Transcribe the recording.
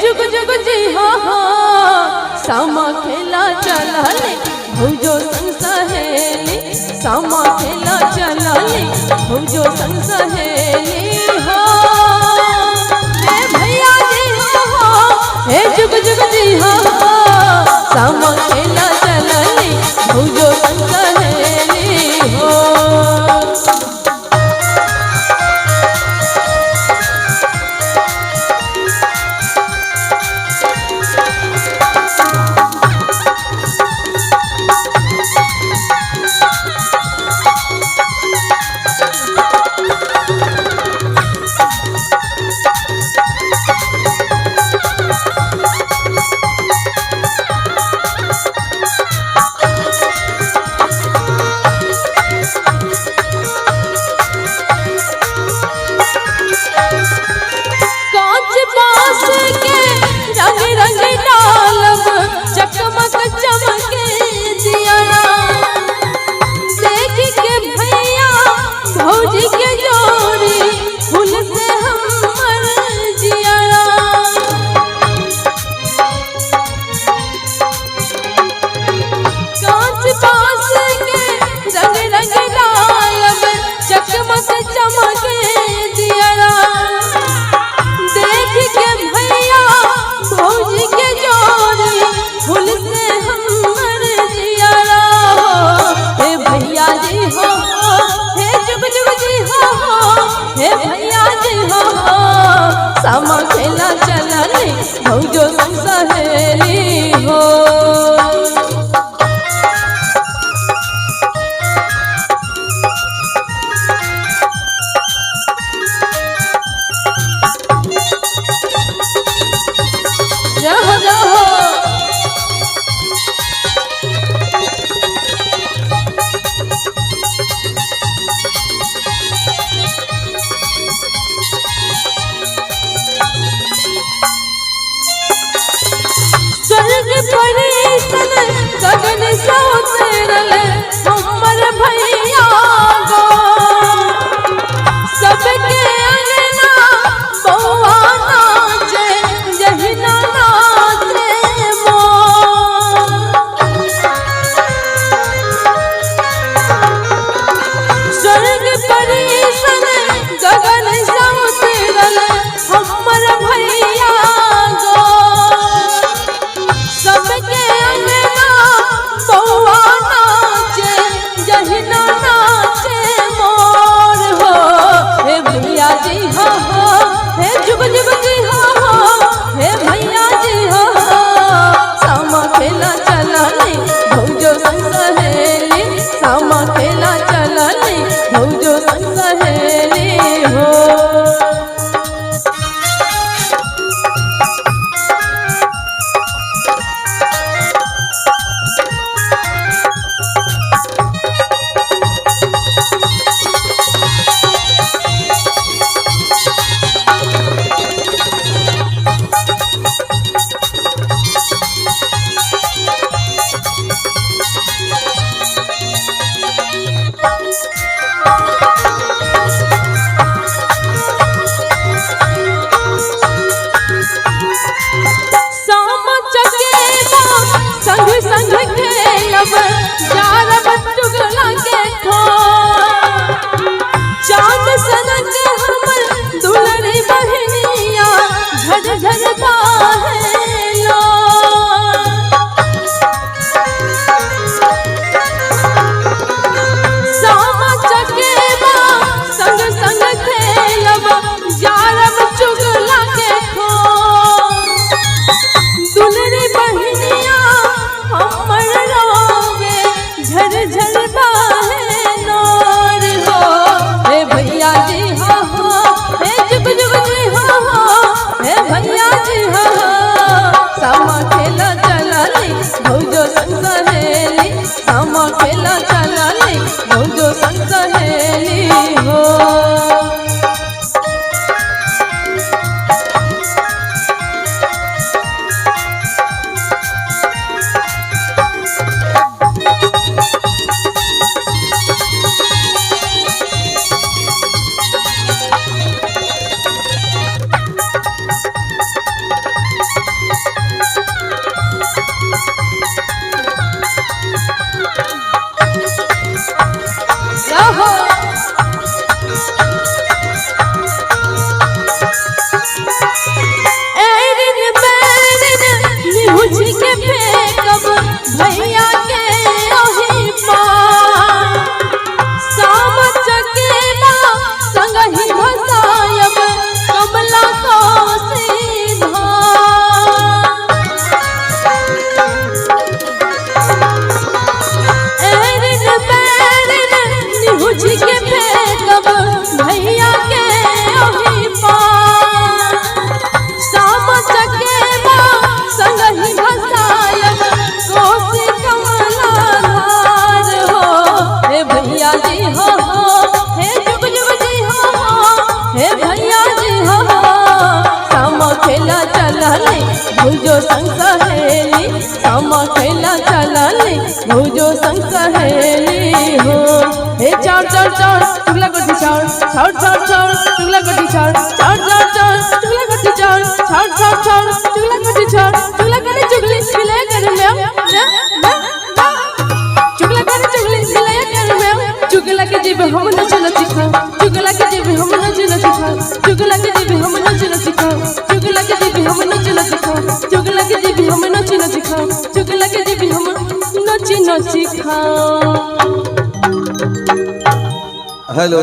जुग जुग जी हो सामा खेला चलाले भौजो संग सहेली सामा खेला चलाले भौजो संग सहेली हो हे भैया जी हो हे जुग जुग जी हो सामा खेला चलाले भौजो संग सहेली हो। सामा खेला चलाले भौजो संग सहेली हो। रहो रहो गगन सो तेरल हमर भैया गो सबके अंगना बउआ नाचे जहिना नाचे मोर स्वर्ग परी सन गगन सो तेरल हमर भैया गो सबके बउआ नाचे जहिना नाचे मोर हो हे भैया जी हो हे जुग जुग जी हो हे भैया जी हो सामा खेला चलाले भौजो संग सहेली सामा खेला चलाले भौजो संग सहेली हो। हो सामा खेला चलले भुजो संग सहेली सामा खेला चलले भुजो संग सहेली हो हे चार चार चार चुगला गटी चार चार चार चार चुगला गटी चार चार चार चार चुगला गटी चार चार चार चार चुगला गटी चार चुगला करे चुगली मिले कर में चुगला करे चुगली मिले कर में चुगला के जीव हम नच नच खा चुगला के जीव हम नच नच खा चुगला के जीव हम नच नच खा चुगला के जीव हम नच नच खा चुगला के जीव हम नच नच खा चुगला के जीव हम नच नच खा। हेलो।